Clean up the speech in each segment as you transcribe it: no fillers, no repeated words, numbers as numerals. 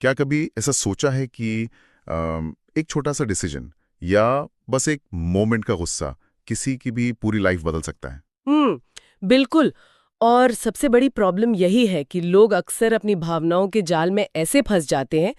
क्या कभी ऐसा सोचा है कि एक छोटा सा डिसीजन या बस एक मोमेंट का गुस्सा किसी की भी पूरी लाइफ बदल सकता है? बिल्कुल। और सबसे बड़ी प्रॉब्लम यही है कि लोग अक्सर अपनी भावनाओं के जाल में ऐसे फंस जाते हैं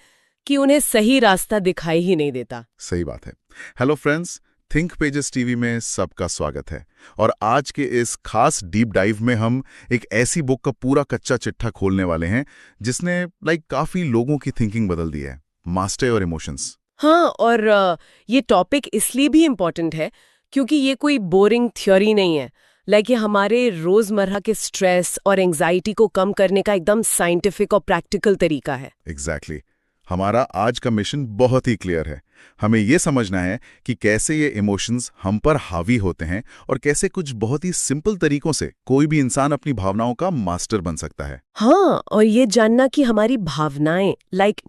कि उन्हें सही रास्ता दिखाई ही नहीं देता। सही बात है। Hello friends, think pages TV में सबका स्वागत है। और आज के इस खास डीप डाइव में हम एक ऐसी बुक का पूरा कच्चा चिट्ठा खोलने वाले हैं जिसने काफी लोगों की थिंकिंग बदल दी है, मास्टर योर इमोशंस। हाँ, और ये टॉपिक इसलिए भी इम्पोर्टेंट है क्योंकि ये कोई बोरिंग थ्योरी नहीं है। ये हमारे रोजमर्रा के स्ट्रेस और एंजाइटी को कम करने का एकदम साइंटिफिक और प्रैक्टिकल तरीका है। एग्जैक्टली। हमारा आज का मिशन बहुत ही क्लियर है। हमें ये समझना है कि कैसे ये इमोशंस हम पर हावी होते हैं और कैसे कुछ बहुत ही सिंपल तरीकों से कोई भी इंसान अपनी भावनाओं का मास्टर बन सकता है। हाँ, और ये जानना कि हमारी भावनाएं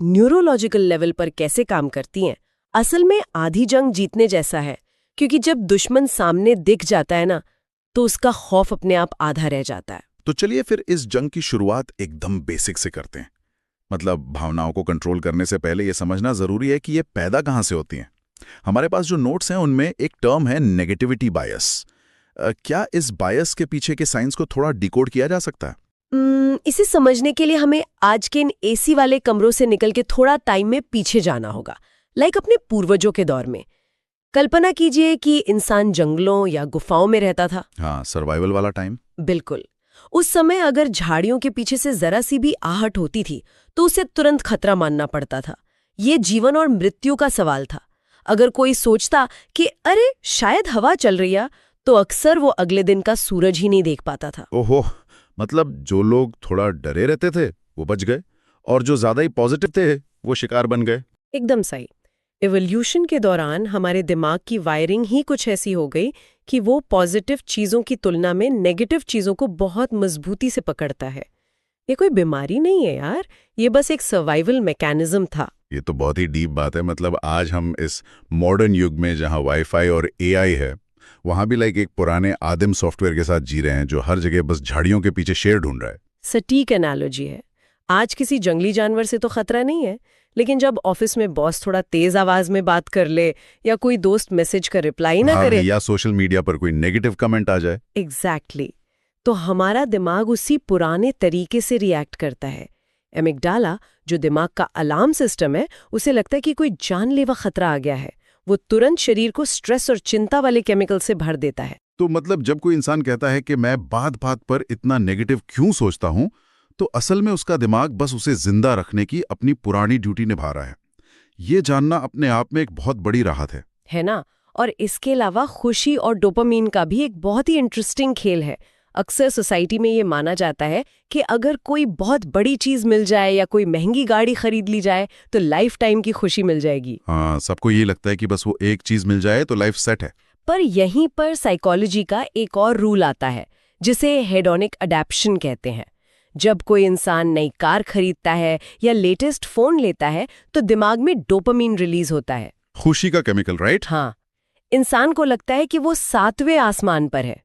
न्यूरोलॉजिकल लेवल पर कैसे काम करती हैं, असल में आधी जंग जीतने जैसा है। क्योंकि जब दुश्मन सामने दिख जाता है ना, तो उसका खौफ अपने आप आधा रह जाता है। तो चलिए फिर इस जंग की शुरुआत एकदम बेसिक से करते हैं। भावनाओं को कंट्रोल करने से पहले यह समझना जरूरी है कि ये पैदा कहाँ से होती हैं। हमारे पास जो नोट्स हैं उनमें एक टर्म है नेगेटिविटी बायस। क्या इस बायस के पीछे के साइंस को थोड़ा डिकोड किया जा सकता है? इसे समझने के लिए हमें आज के इन एसी वाले कमरों से निकल के थोड़ा टाइम में पीछे जाना होगा, अपने पूर्वजों के दौर में। कल्पना कीजिए कि इंसान जंगलों या गुफाओं में रहता था। हाँ, सर्वाइवल वाला टाइम। बिल्कुल। उस समय अगर झाड़ियों के पीछे से जरा सी भी आहट होती थी तो उसे तुरंत खतरा मानना पड़ता था। ये जीवन और मृत्यु का सवाल था। अगर कोई सोचता कि अरे शायद हवा चल रही है, तो अक्सर वो अगले दिन का सूरज ही नहीं देख पाता था। ओहो, जो लोग थोड़ा डरे रहते थे वो बच गए और जो ज्यादा ही पॉजिटिव थे वो शिकार बन गए। एकदम सही। इवोल्यूशन के दौरान हमारे दिमाग की वायरिंग ही कुछ ऐसी हो गई कि वो पॉजिटिव चीजों की तुलना में नेगेटिव चीजों को बहुत मजबूती से पकड़ता है। ये कोई बीमारी नहीं है यार, ये बस एक सर्वाइवल मैकेनिज्म था। ये तो बहुत ही डीप बात है। आज हम इस मॉडर्न युग में जहां वाईफाई और एआई है, वहां भी एक पुराने आदिम सॉफ्टवेयर के साथ जी रहे हैं जो हर जगह बस झाड़ियों के पीछे शेर ढूंढ रहा है। सटीक एनालॉजी है। आज किसी जंगली जानवर से तो खतरा नहीं है, लेकिन जब ऑफिस में बॉस थोड़ा तेज आवाज में बात कर ले या कोई दोस्त मैसेज का रिप्लाई ना करे या सोशल मीडिया पर कोई नेगेटिव कमेंट आ जाए, एग्जैक्टली, तो हमारा दिमाग उसी पुराने तरीके से रिएक्ट करता है। एमिगडाला, जो दिमाग का अलार्म सिस्टम है, उसे लगता है कि कोई जानलेवा खतरा आ गया है। वो तुरंत शरीर को स्ट्रेस और चिंता वाले केमिकल से भर देता है। तो जब कोई इंसान कहता है कि मैं बात बात पर इतना नेगेटिव क्यों सोचता हूं, तो असल में उसका दिमाग बस उसे जिंदा रखने की अपनी पुरानी ड्यूटी निभा रहा है। ये जानना अपने आप में एक बहुत बड़ी राहत है ना? और इसके अलावा खुशी और डोपामीन का भी एक बहुत ही इंटरेस्टिंग खेल है। अक्सर सोसाइटी में ये माना जाता है कि अगर कोई बहुत बड़ी चीज मिल जाए या कोई महंगी गाड़ी खरीद ली जाए तो लाइफ टाइम की खुशी मिल जाएगी। हाँ, सबको ये लगता है कि बस वो एक चीज मिल जाए तो लाइफ सेट है। पर यहीं पर साइकोलॉजी का एक और रूल आता है जिसे हेडोनिक अडैप्शन कहते हैं। जब कोई इंसान नई कार खरीदता है या लेटेस्ट फोन लेता है तो दिमाग में डोपामीन रिलीज होता है, खुशी का केमिकल, राइट? हाँ, इंसान को लगता है कि वो 7वें आसमान पर है।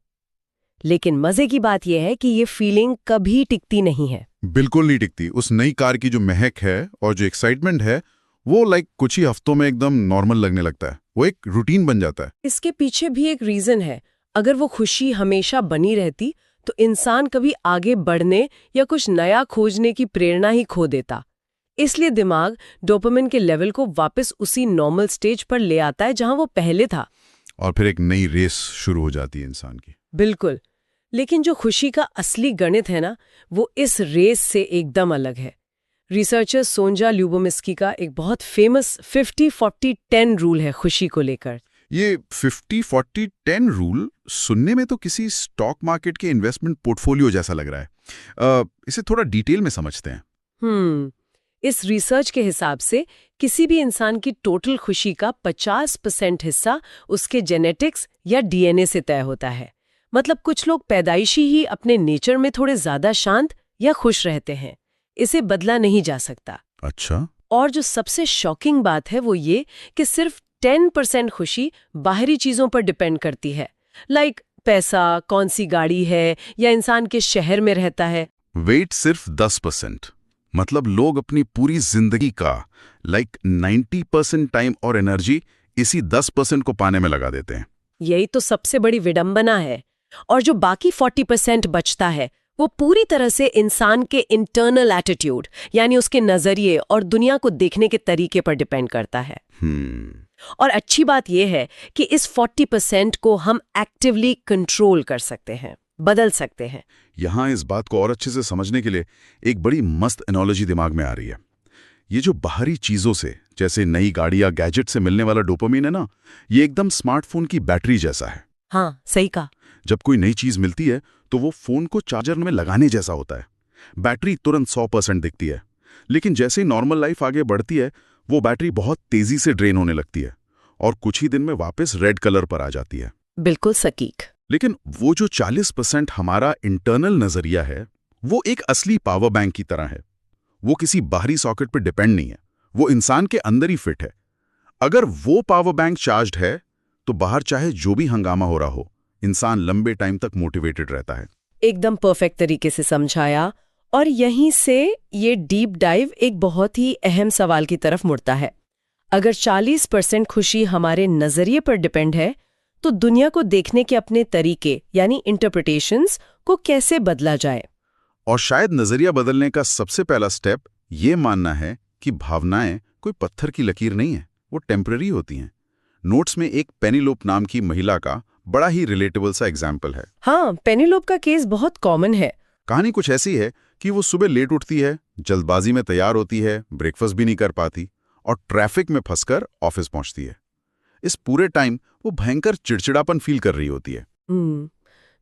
लेकिन मजे की बात यह है कि ये फीलिंग कभी टिकती नहीं है। बिल्कुल नहीं टिकती। उस नई कार की जो महक है और जो एक्साइटमेंट है वो कुछ ही हफ्तों में एकदम नॉर्मल लगने लगता है। वो एक रूटीन बन जाता है। इसके पीछे भी एक रीजन है। अगर वो खुशी हमेशा बनी रहती तो इंसान कभी आगे बढ़ने या कुछ नया खोजने की प्रेरणा ही खो देता। इसलिए दिमाग डोपामिन के लेवल को वापस उसी नॉर्मल स्टेज पर ले आता है जहां वो पहले था। और फिर एक नई रेस शुरू हो जाती है इंसान की। बिल्कुल। लेकिन जो खुशी का असली गणित है ना, वो इस रेस से एकदम अलग है। रिसर्चर सोंजा ल्यूबोमिर्स्की का एक बहुत फेमस 50-40-10 रूल है खुशी को लेकर। ये 50-40-10 रूल सुनने में तो किसी स्टॉक मार्केट के इन्वेस्टमेंट पोर्टफोलियो जैसा लग रहा है। इसे थोड़ा डिटेल में समझते हैं। इस रिसर्च के हिसाब से किसी भी इंसान की टोटल खुशी का 50% हिस्सा उसके जेनेटिक्स या डीएनए से तय होता है। कुछ लोग पैदाइशी ही अपने नेचर में थोड़े ज्यादा शांत या खुश रहते हैं। इसे बदला नहीं जा सकता। अच्छा। और जो सबसे शॉकिंग बात है वो ये कि सिर्फ 10% खुशी बाहरी चीजों पर डिपेंड करती है। पैसा, कौन सी गाड़ी है या इंसान के शहर में रहता है। वेट सिर्फ 10%। मतलब लोग अपनी पूरी जिंदगी का 90% टाइम और एनर्जी इसी 10% को पाने में लगा देते हैं। यही तो सबसे बड़ी विडंबना है। और जो बाकी 40% बचता है वो पूरी तरह से इंसान के इंटरनल एटीट्यूड यानी उसके नजरिए और दुनिया को देखने के तरीके पर डिपेंड करता है। और अच्छी बात यह है कि इस 40% को हम एक्टिवली कंट्रोल कर सकते हैं, बदल सकते हैं। यहां इस बात को और अच्छे से समझने के लिए एक बड़ी मस्त एनालॉजी दिमाग में आ रही है। ये जो बाहरी चीजों से, जैसे नई गाड़ी या गैजेट से मिलने वाला डोपामिन है ना, ये एकदम स्मार्टफोन की बैटरी जैसा है। हाँ, सही कहा। जब कोई नई चीज मिलती है तो वो फोन को चार्जर में लगाने जैसा होता है। बैटरी तुरंत 100% दिखती है, लेकिन जैसे ही नॉर्मल लाइफ आगे बढ़ती है वो बैटरी बहुत तेजी से ड्रेन होने लगती है और कुछ ही दिन में वापस रेड कलर पर आ जाती है। बिल्कुल सटीक। लेकिन वो जो 40% हमारा इंटरनल नजरिया है वो एक असली पावर बैंक की तरह है। वो किसी बाहरी सॉकेट पर डिपेंड नहीं है, वो इंसान के अंदर ही फिट है। अगर वो पावर बैंक चार्ज्ड है तो बाहर चाहे जो भी हंगामा हो रहा हो, इंसान लंबे टाइम तक मोटिवेटेड रहता है। एकदम परफेक्ट तरीके से समझाया। और यहीं से ये डीप डाइव एक बहुत ही अहम सवाल की तरफ मुड़ता है। अगर 40% खुशी हमारे नजरिए पर डिपेंड है तो दुनिया को देखने के अपने तरीके यानी इंटरप्रिटेशंस को कैसे बदला जाए? और शायद नजरिया बदलने का सबसे पहला स्टेप ये मानना है कि भावनाएं कोई पत्थर की लकीर नहीं है, वो टेम्पररी होती हैं। नोट्स में एक पेनीलोप नाम की महिला का बड़ा ही रिलेटेबल सा एग्जाम्पल है। हाँ, पेनीलोप का केस बहुत कॉमन है। कहानी कुछ ऐसी है कि वो सुबह लेट उठती है, जल्दबाजी में तैयार होती है, ब्रेकफास्ट भी नहीं कर पाती और ट्रैफिक में फंसकर ऑफिस पहुंचती है। इस पूरे टाइम वो भयंकर चिड़चिड़ापन फील कर रही होती है।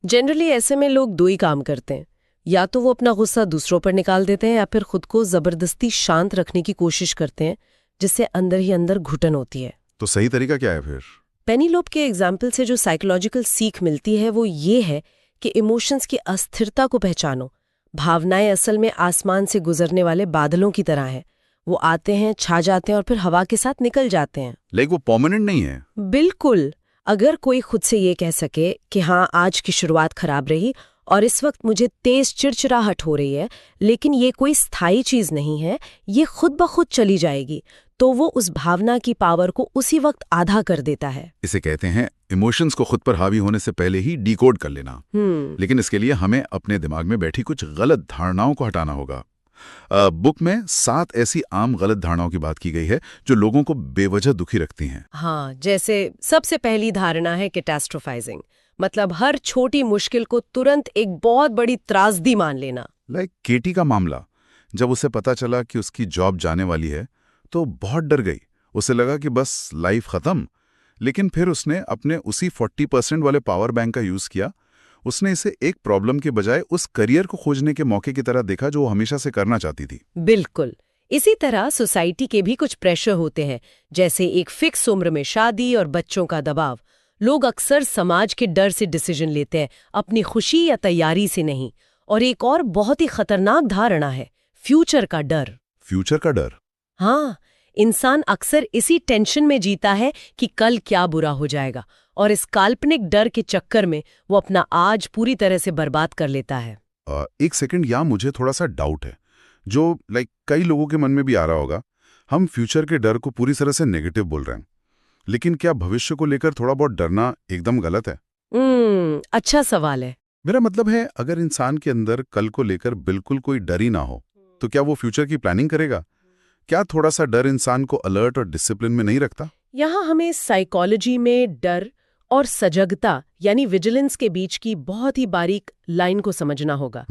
जनरली ऐसे में लोग दो ही काम करते हैं, या तो वो अपना गुस्सा दूसरों पर निकाल देते हैं या फिर खुद को जबरदस्ती शांत रखने की कोशिश करते हैं, जिससे अंदर ही अंदर घुटन होती है। तो सही तरीका क्या है फिर? पेनीलोप के एग्जाम्पल से जो साइकोलॉजिकल सीख मिलती है वो ये है कि इमोशंस की अस्थिरता को पहचानो। भावनाएं असल में आसमान से गुजरने वाले बादलों की तरह हैं। वो आते हैं, छा जाते हैं और फिर हवा के साथ निकल जाते हैं। वो परमानेंट नहीं है। बिल्कुल। अगर कोई खुद से ये कह सके कि हाँ, आज की शुरुआत खराब रही और इस वक्त मुझे तेज चिड़चिड़ाहट हो रही है, लेकिन ये कोई स्थायी चीज नहीं है, ये खुद ब खुद चली जाएगी, तो वो उस भावना की पावर को उसी वक्त आधा कर देता है। इसे कहते हैं इमोशंस को खुद पर हावी होने से पहले ही डिकोड कर लेना। लेकिन इसके लिए हमें अपने दिमाग में बैठी कुछ गलत धारणाओं को हटाना होगा। बुक में 7 ऐसी आम गलत धारणाओं की बात की गई है जो लोगों को बेवजह दुखी रखती हैं। हाँ, जैसे सबसे पहली धारणा है कैटास्ट्रोफाइजिंग, मतलब हर छोटी मुश्किल को तुरंत एक बहुत बड़ी त्रासदी मान लेना। केटी का मामला, जब उसे पता चला कि उसकी जॉब जाने वाली है तो बहुत डर गई। उसे लगा कि बस लाइफ खत्म। लेकिन फिर उसने अपने उसी 40% वाले पावर बैंक का यूज किया। उसने इसे एक प्रॉब्लम के बजाय उस करियर को खोजने के मौके की तरह देखा जो वो हमेशा से करना चाहती थी। बिल्कुल। इसी तरह सोसाइटी के भी कुछ प्रेशर होते हैं, जैसे एक फिक्स उम्र में शादी और बच्चों का दबाव। लोग अक्सर समाज के डर से डिसीजन लेते हैं, अपनी खुशी या तैयारी से नहीं। और एक और बहुत ही खतरनाक धारणा है फ्यूचर का डर। फ्यूचर का डर? हाँ, इंसान अक्सर इसी टेंशन में जीता है कि कल क्या बुरा हो जाएगा, और इस काल्पनिक डर के चक्कर में वो अपना आज पूरी तरह से बर्बाद कर लेता है। एक सेकंड, यहाँ मुझे थोड़ा सा डाउट है, जो कई लोगों के मन में भी आ रहा होगा। हम फ्यूचर के डर को पूरी तरह से नेगेटिव बोल रहे हैं, लेकिन क्या भविष्य को लेकर थोड़ा बहुत डरना एकदम गलत है? अच्छा सवाल है। मेरा मतलब है, अगर इंसान के अंदर कल को लेकर बिल्कुल कोई डर ही ना हो तो क्या वो फ्यूचर की प्लानिंग करेगा? क्या थोड़ा सा डर इंसान को अलर्ट और डिसिप्लिन में नहीं रखता? यहाँ हमें साइकोलॉजी में डर और सजगता यानी विजिलेंस के बीच की बहुत ही बारीक लाइन को समझना होगा।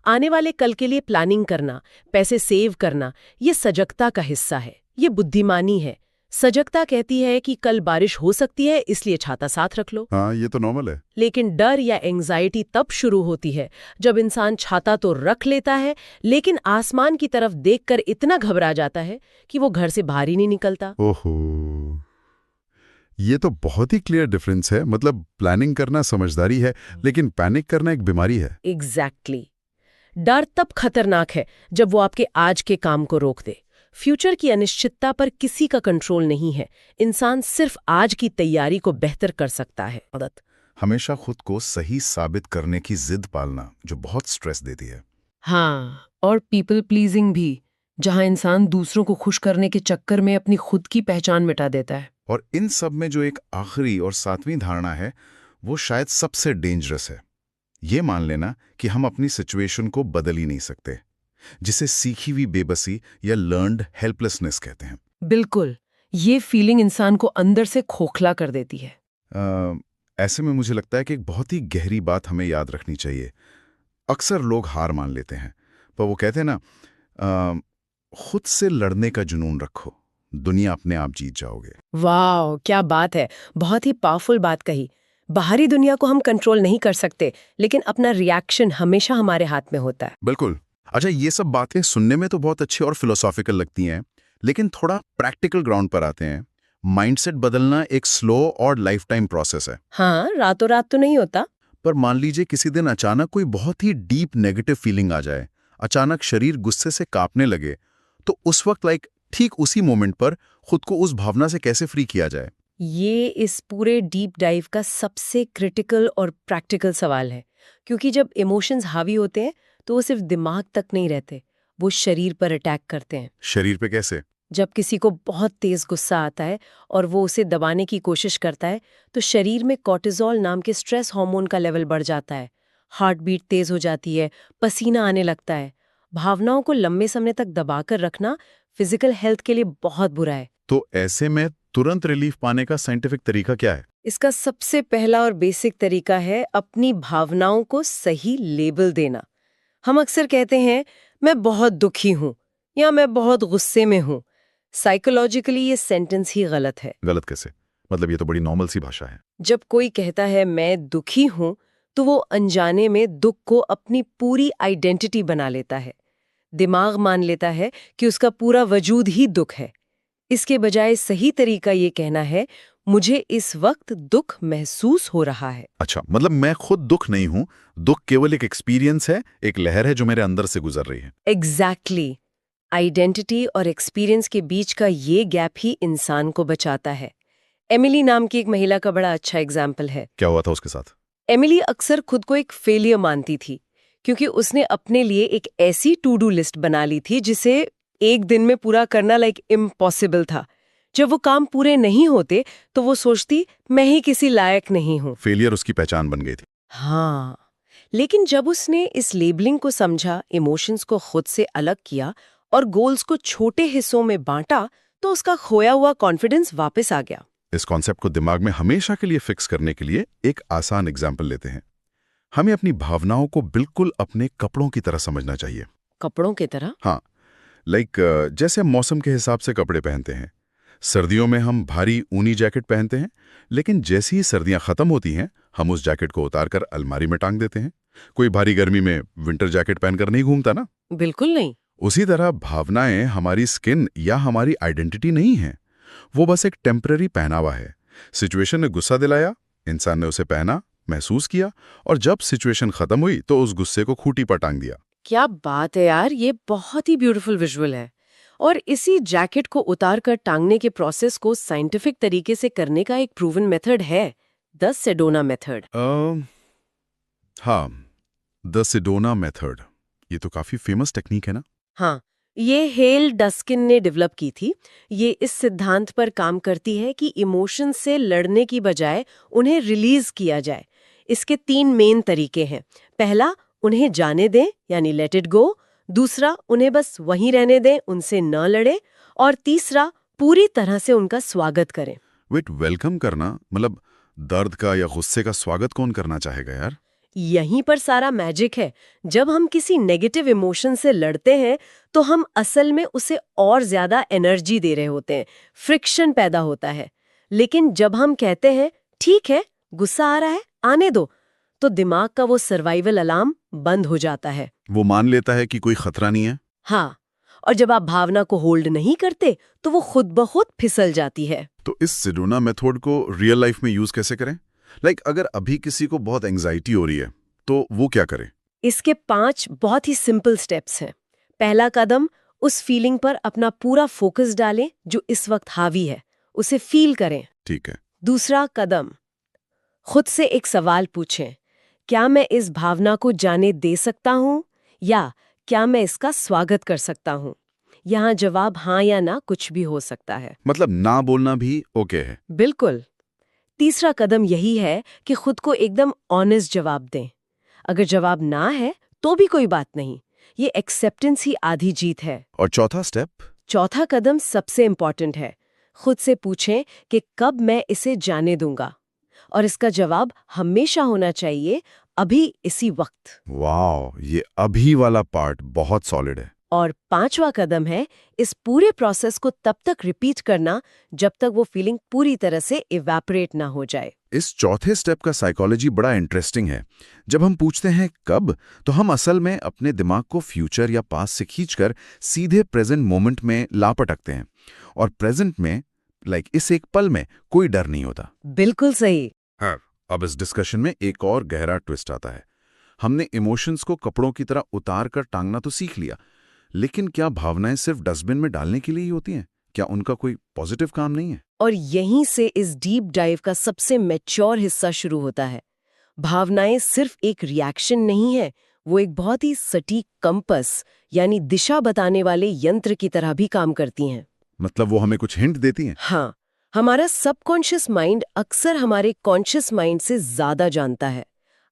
आने वाले कल के लिए प्लानिंग करना, पैसे सेव करना, ये सजगता का हिस्सा है, ये बुद्धिमानी है। सजगता कहती है कि कल बारिश हो सकती है, इसलिए छाता साथ रख लो। हाँ, ये तो नॉर्मल है। लेकिन डर या एंग्जाइटी तब शुरू होती है जब इंसान छाता तो रख लेता है, लेकिन आसमान की तरफ देखकर इतना घबरा जाता है कि वो घर से बाहर ही नहीं निकलता। ओहो, ये तो बहुत ही क्लियर डिफरेंस है। मतलब प्लानिंग करना समझदारी है, लेकिन पैनिक करना एक बीमारी है। एग्जैक्टली। डर तब खतरनाक है जब वो आपके आज के काम को रोक दे। फ्यूचर की अनिश्चितता पर किसी का कंट्रोल नहीं है। इंसान सिर्फ आज की तैयारी को बेहतर कर सकता है। हमेशा खुद को सही साबित करने की जिद पालना जो बहुत स्ट्रेस देती है। हाँ, और पीपल प्लीजिंग भी, जहाँ इंसान दूसरों को खुश करने के चक्कर में अपनी खुद की पहचान मिटा देता है। और इन सब में जो एक आखिरी और सातवीं धारणा है, वो शायद सबसे डेंजरस है। ये मान लेना कि हम अपनी सिचुएशन को बदल ही नहीं सकते, जिसे सीखी हुई बेबसी या लर्न्ड हेल्पलेसनेस कहते हैं। बिल्कुल, ये फीलिंग इंसान को अंदर से खोखला कर देती है। ऐसे में मुझे लगता है कि एक बहुत ही गहरी बात हमें याद रखनी चाहिए। अक्सर लोग हार मान लेते हैं, पर वो कहते हैं ना, खुद से लड़ने का जुनून रखो, दुनिया अपने आप जीत जाओगे। वाह, क्या बात है। बहुत ही पावरफुल बात कही। बाहरी दुनिया को हम कंट्रोल नहीं कर सकते, लेकिन अपना रिएक्शन हमेशा हमारे हाथ में होता है। बिल्कुल। अच्छा, ये सब बातें सुनने में तो बहुत अच्छी और फिलोसॉफिकल लगती हैं, लेकिन थोड़ा प्रैक्टिकल ग्राउंड पर आते हैं। माइंडसेट बदलना एक स्लो और लाइफ टाइम प्रोसेस है। हाँ, रातों रात तो नहीं होता। पर मान लीजिए किसी दिन अचानक कोई बहुत ही डीप नेगेटिव फीलिंग आ जाए, अचानक शरीर गुस्से से कांपने लगे, तो उस वक्त ठीक उसी मोमेंट पर खुद को उस भावना से कैसे फ्री किया जाए? ये इस पूरे डीप डाइव का सबसे क्रिटिकल और प्रैक्टिकल सवाल है, क्योंकि जब इमोशंस हावी होते हैं तो वो सिर्फ दिमाग तक नहीं रहते, वो शरीर पर अटैक करते हैं। शरीर पे कैसे? जब किसी को बहुत तेज गुस्सा आता है और वो उसे दबाने की कोशिश करता है, तो शरीर में कॉर्टिसोल नाम के स्ट्रेस हार्मोन का लेवल बढ़ जाता है, हार्ट बीट तेज हो जाती है, पसीना आने लगता है। भावनाओं को लंबे समय तक दबाकर रखना फिजिकल हेल्थ के लिए बहुत बुरा है। तो ऐसे में तुरंत रिलीफ पाने का साइंटिफिक तरीका क्या है? इसका सबसे पहला और बेसिक तरीका है अपनी भावनाओं को सही लेबल देना। हम अक्सर कहते हैं, मैं बहुत दुखी हूं या मैं बहुत गुस्से में हूं। साइकोलॉजिकली ये सेंटेंस ही गलत है। गलत कैसे? मतलब ये तो बड़ी नॉर्मल सी भाषा है। जब कोई कहता है मैं दुखी हूं, तो वो अनजाने में दुख को अपनी पूरी आइडेंटिटी बना लेता है। दिमाग मान लेता है कि उसका पूरा वजूद ही दुख है। इसके बजाय सही तरीका ये कहना है, मुझे इस वक्त दुख महसूस हो रहा है। अच्छा, मतलब मैं खुद दुख नहीं हूं, दुख केवल एक एक्सपीरियंस है, एक लहर है जो मेरे अंदर से गुजर रही है। एग्जैक्टली। आइडेंटिटी और एक्सपीरियंस के बीच का ये गैप ही इंसान को बचाता है। एमिली नाम की एक महिला का बड़ा अच्छा एग्जाम्पल है। क्या हुआ था उसके साथ? एमिली अक्सर खुद को एक फेलियर मानती थी, क्योंकि उसने अपने लिए एक ऐसी टू डू लिस्ट बना ली थी जिसे एक दिन में पूरा करना इम्पॉसिबल था। जब वो काम पूरे नहीं होते तो वो सोचती, मैं ही किसी लायक नहीं हूं। फेलियर उसकी पहचान बन गई थी। हाँ, लेकिन जब उसने इस लेबलिंग को समझा, इमोशंस को खुद से अलग किया और गोल्स को छोटे हिस्सों में बांटा, तो उसका खोया हुआ कॉन्फिडेंस वापस आ गया। इस कॉन्सेप्ट को दिमाग में हमेशा के लिए फिक्स करने के लिए एक आसान एग्जाम्पल लेते हैं। हमें अपनी भावनाओं को बिल्कुल अपने कपड़ों की तरह समझना चाहिए। कपड़ों की तरह? हाँ, जैसे हम मौसम के हिसाब से कपड़े पहनते हैं। सर्दियों में हम भारी ऊनी जैकेट पहनते हैं, लेकिन जैसी ही सर्दियां खत्म होती हैं, हम उस जैकेट को उतारकर अलमारी में टांग देते हैं। कोई भारी गर्मी में विंटर जैकेट पहनकर नहीं घूमता ना। बिल्कुल नहीं। उसी तरह भावनाएं हमारी स्किन या हमारी आइडेंटिटी नहीं है, वो बस एक टेम्पररी पहनावा है। सिचुएशन ने गुस्सा दिलाया, इंसान ने उसे पहना, महसूस किया, और जब सिचुएशन खत्म हुई तो उस गुस्से को खूंटी पर टांग दिया। क्या बात है यार, ये बहुत ही ब्यूटीफुल विजुअल है। और इसी जैकेट को उतार कर टांगने के प्रोसेस को साइंटिफिक तरीके से करने का एक प्रूवन मेथड है, द सेडोना मेथड। हाँ, द सेडोना मेथड। ये तो काफी फेमस टेक्निक है ना? हाँ, ये हेल डस्किन ने डेवलप की थी। ये इस सिद्धांत पर काम करती है कि इमोशंस से लड़ने की बजाय उन्हें रिलीज किया जाए। इसके 3 मेन तरीके हैं। पहला, उन्हें जाने दें, यानी लेट इट गो। दूसरा, उन्हें बस वहीं रहने दें, उनसे न लड़ें। और तीसरा, पूरी तरह से उनका स्वागत करें। वेलकम करना मतलब दर्द का या गुस्से का स्वागत कौन करना चाहेगा यार? यहीं पर सारा मैजिक है। जब हम किसी नेगेटिव इमोशन से लड़ते हैं तो हम असल में उसे और ज्यादा एनर्जी दे रहे होते हैं, फ्रिक्शन पैदा होता है। लेकिन जब हम कहते हैं, ठीक है, गुस्सा आ रहा है, आने दो, तो दिमाग का वो सर्वाइवल अलार्म बंद हो जाता है। वो मान लेता है कि कोई खतरा नहीं है। हाँ, और जब आप भावना को होल्ड नहीं करते तो वो खुद ब खुद फिसल जाती है। तो इस सेडोना मेथड को रियल लाइफ में यूज कैसे करें? अगर अभी किसी को बहुत एंजाइटी हो रही है तो वो क्या करे? इसके 5 बहुत ही सिंपल स्टेप्स हैं। पहला कदम, उस फीलिंग पर अपना पूरा फोकस डालें जो इस वक्त हावी है, उसे फील करें। ठीक है। दूसरा कदम, खुद से एक सवाल पूछें, क्या मैं इस भावना को जाने दे सकता हूं, या क्या मैं इसका स्वागत कर सकता हूँ? यहाँ जवाब हाँ या ना कुछ भी हो सकता है। मतलब ना बोलना भी ओके है। बिल्कुल। तीसरा कदम यही है कि खुद को एकदम ऑनेस्ट जवाब दें। अगर जवाब ना है तो भी कोई बात नहीं, ये एक्सेप्टेंस ही आधी जीत है। और चौथा स्टेप? चौथा कदम सबसे इम्पॉर्टेंट है। खुद से पूछें कि कब मैं इसे जाने दूंगा, और इसका जवाब हमेशा होना चाहिए अभी, इसी वक्त। वाह, ये अभी वाला पार्ट बहुत सॉलिड है। और पांचवा कदम है इस पूरे प्रोसेस को तब तक रिपीट करना जब तक वो फीलिंग पूरी तरह से इवैपोरेट ना हो जाए। इस चौथे स्टेप का साइकोलॉजी बड़ा इंटरेस्टिंग है। जब हम पूछते हैं कब, तो हम असल में अपने दिमाग को फ्यूचर या पास्ट से खींचकर सीधे प्रेजेंट मोमेंट में ला पटकते हैं। और प्रेजेंट में, इस एक पल में कोई डर नहीं होता। बिल्कुल सही। हाँ, अब इस डिस्कशन में एक और गहरा ट्विस्ट आता है। हमने इमोशंस को कपड़ों की तरह उतार कर टांगना तो सीख लिया, लेकिन क्या भावनाएं सिर्फ डस्टबिन में डालने के लिए ही होती हैं? क्या उनका कोई पॉजिटिव काम नहीं है? और यहीं से इस डीप डाइव का सबसे मैच्योर हिस्सा शुरू होता है। भावनाएं सिर्फ एक रिएक्शन नहीं है, वो एक बहुत ही सटीक कंपस यानी दिशा बताने वाले यंत्र की तरह भी काम करती हैं। मतलब वो हमें कुछ हिंट देती हैं? हाँ, हमारा सबकॉन्शियस माइंड अक्सर हमारे कॉन्शियस माइंड से ज्यादा जानता है।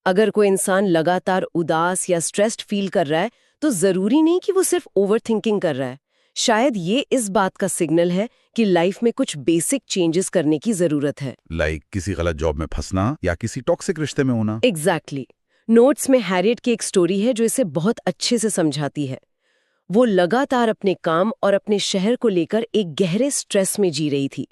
अगर कोई इंसान लगातार उदास या स्ट्रेस्ड फील कर रहा है तो जरूरी नहीं कि वो सिर्फ ओवरथिंकिंग कर रहा है। शायद ये इस बात का सिग्नल है कि लाइफ में कुछ बेसिक चेंजेस करने की जरूरत है। किसी गलत जॉब में फंसना या किसी टॉक्सिक रिश्ते में होना। एग्जैक्टली। नोट्स में हैरियट की एक स्टोरी है जो इसे बहुत अच्छे से समझाती है। वो लगातार अपने काम और अपने शहर को लेकर एक गहरे स्ट्रेस में जी रही थी।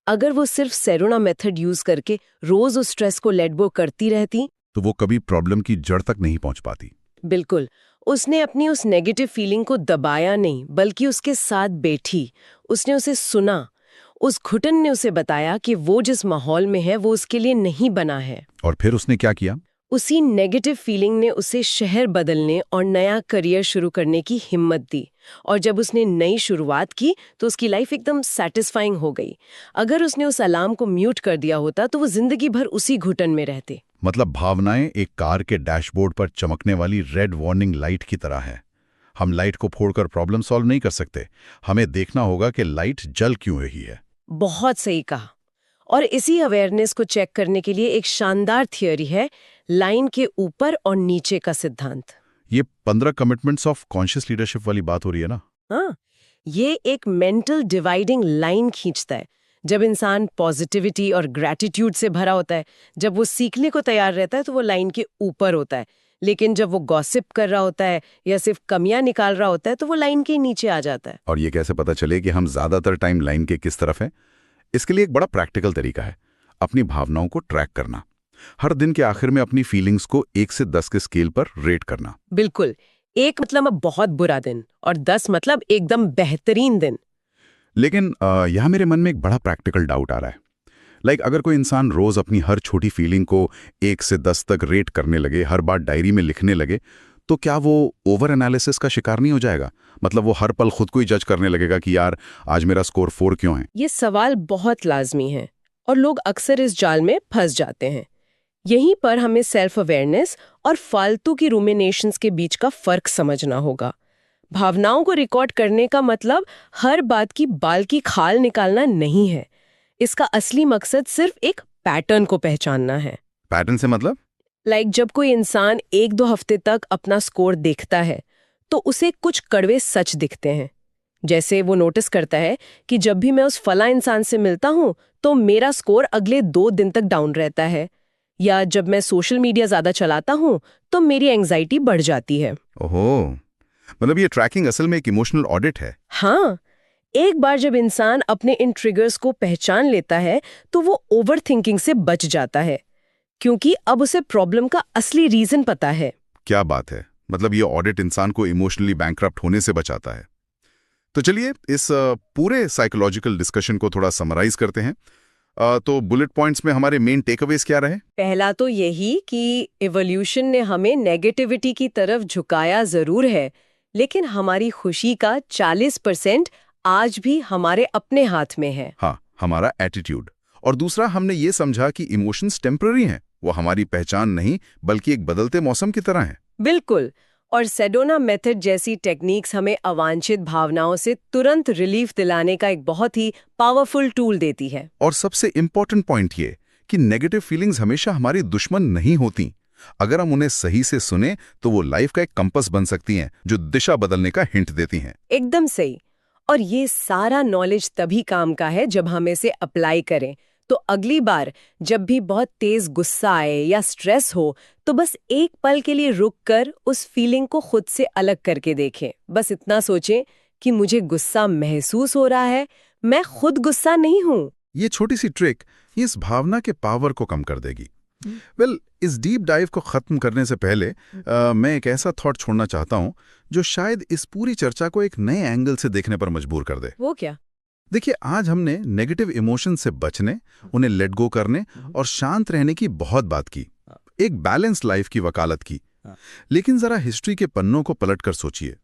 अगर वो सिर्फ सेरोना मेथड यूज करके रोज उस स्ट्रेस को लेट गो करती रहती तो वो कभी प्रॉब्लम की जड़ तक नहीं पहुंच पाती। बिल्कुल। उसने अपनी उस नेगेटिव फीलिंग को दबाया नहीं, बल्कि उसके साथ बैठी। उसने उसे सुना। उस घुटन ने उसे बताया कि वो जिस माहौल में है वो उसके लिए नहीं बना है। और फिर उसने क्या किया? उसी नेगेटिव फीलिंग ने उसे शहर बदलने और नया करियर शुरू करने की हिम्मत दी। और जब उसने नई शुरुआत की तो उसकी लाइफ एकदम सेटिस्फाइंग हो गई। अगर उसने उस अलार्म को म्यूट कर दिया होता तो वो जिंदगी भर उसी घुटन में रहते। मतलब भावनाएं एक कार के डैशबोर्ड पर चमकने वाली रेड वार्निंग लाइट की तरह है। हम लाइट को फोड़कर प्रॉब्लम सॉल्व नहीं कर सकते, हमें देखना होगा कि लाइट जल क्यों रही है। बहुत सही कहा। और इसी अवेयरनेस को चेक करने के लिए एक शानदार थियोरी है, लाइन के ऊपर और नीचे का सिद्धांत। ये 15 कमिटमेंट्स ऑफ कॉन्शियस लीडरशिप वाली बात हो रही है ना? हाँ, ये एक मेंटल डिवाइडिंग लाइन खींचता है। जब इंसान पॉजिटिविटी और ग्रैटिट्यूड से भरा होता है, जब वो सीखने को तैयार रहता है तो वो लाइन के ऊपर होता है। लेकिन जब वो गॉसिप कर रहा होता है या सिर्फ कमियां निकाल रहा होता है तो वो लाइन के नीचे आ जाता है। और ये कैसे पता चले कि हम ज्यादातर टाइम लाइन के किस तरफ हैं? इसके लिए एक बड़ा प्रैक्टिकल तरीका है, अपनी भावनाओं को ट्रैक करना। हर दिन के आखिर में अपनी फीलिंग्स को 1 से 10 के स्केल पर रेट करना। बिल्कुल। 1 मतलब बहुत बुरा दिन और 10 मतलब एकदम बेहतरीन दिन। लेकिन यहाँ मेरे मन में एक बड़ा प्रैक्टिकल डाउट आ रहा है। अगर कोई इंसान रोज अपनी हर छोटी फीलिंग को 1 से 10 तक रेट करने लगे, हर बार डायरी में लिखने लगे, तो क्या वो ओवर एनालिसिस का शिकार नहीं हो जाएगा? मतलब वो हर पल खुद को ही जज करने लगेगा कि यार आज मेरा स्कोर 4 क्यों है? ये सवाल बहुत लाजमी है और लोग अक्सर इस जाल में फंस जाते हैं। यहीं पर हमें सेल्फ अवेयरनेस और फालतू की रूमिनेशंस के बीच का फर्क समझना होगा। भावनाओं को रिकॉर्ड करने का मतलब हर बात की बाल की खाल निकालना नहीं है। इसका असली मकसद सिर्फ एक पैटर्न को पहचानना है। पैटर्न से मतलब? जब कोई इंसान 1-2 हफ्ते तक अपना स्कोर देखता है तो उसे कुछ कड़वे सच दिखते हैं। जैसे वो नोटिस करता है कि जब भी मैं उस फला इंसान से मिलता हूं तो मेरा स्कोर अगले 2 दिन तक डाउन रहता है, या जब मैं सोशल मीडिया ज्यादा चलाता हूं तो मेरी एंग्जाइटी बढ़ जाती है। ओहो, मतलब ये ट्रैकिंग असल में एक इमोशनल ऑडिट है। हाँ, एक बार जब इंसान अपने इन ट्रिगर्स को पहचान लेता है तो वो ओवरथिंकिंग से बच जाता है, क्योंकि अब उसे प्रॉब्लम का असली रीजन पता है। क्या बात है, मतलब ये ऑडिट इंसान को इमोशनली बैंकरप्ट होने से बचाता है। तो चलिए इस पूरे साइकोलॉजिकल डिस्कशन को थोड़ा समराइज करते हैं। तो बुलेट पॉइंट्स में हमारे मेन टेकअवेज क्या रहे? पहला तो यही कि इवोल्यूशन ने हमें नेगेटिविटी की तरफ झुकाया जरूर है, लेकिन हमारी खुशी का 40% आज भी हमारे अपने हाथ में है। हाँ, हमारा एटीट्यूड। और दूसरा, हमने ये समझा कि इमोशंस टेम्पररी हैं, वो हमारी पहचान नहीं बल्कि एक बदलते मौसम की तरह हैं। बिल्कुल। और सेडोना मेथड जैसी टेक्निक्स हमें अवांछित भावनाओं से तुरंत रिलीफ दिलाने का एक बहुत ही पावरफुल टूल देती है। और सबसे इंपॉर्टेंट पॉइंट ये कि नेगेटिव फीलिंग्स हमेशा हमारी दुश्मन नहीं होती। अगर हम उन्हें सही से सुने तो वो लाइफ का एक कंपास बन सकती हैं, जो दिशा बदलने का हिंट देती हैं। एकदम सही। और ये सारा नॉलेज तभी काम का है जब हम इसे अप्लाई करें। तो अगली बार जब भी बहुत तेज गुस्सा आए या स्ट्रेस हो, तो बस एक पल के लिए रुक कर उस फीलिंग को खुद से अलग करके देखें। बस इतना सोचें कि मुझे गुस्सा महसूस हो रहा है, मैं खुद गुस्सा नहीं हूं। ये छोटी सी ट्रिक इस भावना के पावर को कम कर देगी। इस डीप डाइव को खत्म करने से पहले मैं एक ऐसा थॉट छोड़ना चाहता हूं जो शायद इस पूरी चर्चा को एक नए एंगल से देखने पर मजबूर कर दे। वो क्या? देखिए, आज हमने नेगेटिव इमोशन से बचने, उन्हें लेट गो करने और शांत रहने की बहुत बात की, एक बैलेंस लाइफ की वकालत की। लेकिन जरा हिस्ट्री के पन्नों को पलटकर सोचिए।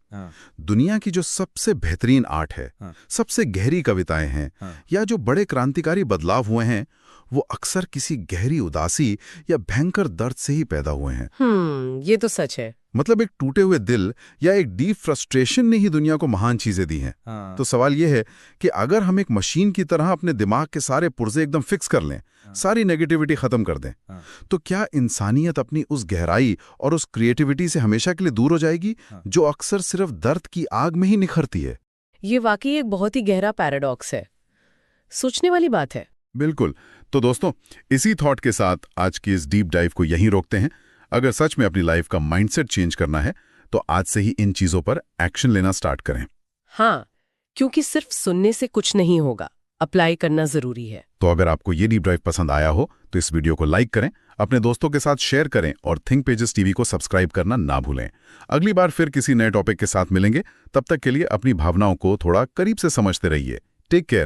दुनिया की जो सबसे बेहतरीन आर्ट है, सबसे गहरी कविताएं हैं, या जो बड़े क्रांतिकारी बदलाव हुए हैं, वो अक्सर किसी गहरी उदासी या भयंकर दर्द से ही पैदा हुए हैं। ये तो सच है। मतलब एक टूटे हुए दिल या एक डीप फ्रस्ट्रेशन ने ही दुनिया को महान चीजें दी हैं। तो सवाल यह है कि अगर हम एक मशीन की तरह अपने दिमाग के सारे पुर्जे एकदम फिक्स कर लें, सारी नेगेटिविटी खत्म कर दें, तो क्या इंसानियत अपनी उस गहराई और उस क्रिएटिविटी से हमेशा के लिए दूर हो जाएगी, जो अक्सर सिर्फ दर्द की आग में ही निखरती है? ये वाकई एक बहुत ही गहरा पैराडॉक्स है, सोचने वाली बात है। बिल्कुल। तो दोस्तों, इसी थॉट के साथ आज की इस डीप डाइव को यहीं रोकते हैं। अगर सच में अपनी लाइफ का माइंडसेट चेंज करना है तो आज से ही इन चीजों पर एक्शन लेना स्टार्ट करें। हाँ, क्योंकि सिर्फ सुनने से कुछ नहीं होगा, अप्लाई करना जरूरी है। तो अगर आपको ये डीप ड्राइव पसंद आया हो तो इस वीडियो को लाइक करें, अपने दोस्तों के साथ शेयर करें और थिंक पेजेस टीवी को सब्सक्राइब करना ना भूलें। अगली बार फिर किसी नए टॉपिक के साथ मिलेंगे। तब तक के लिए अपनी भावनाओं को थोड़ा करीब से समझते रहिए। Take care.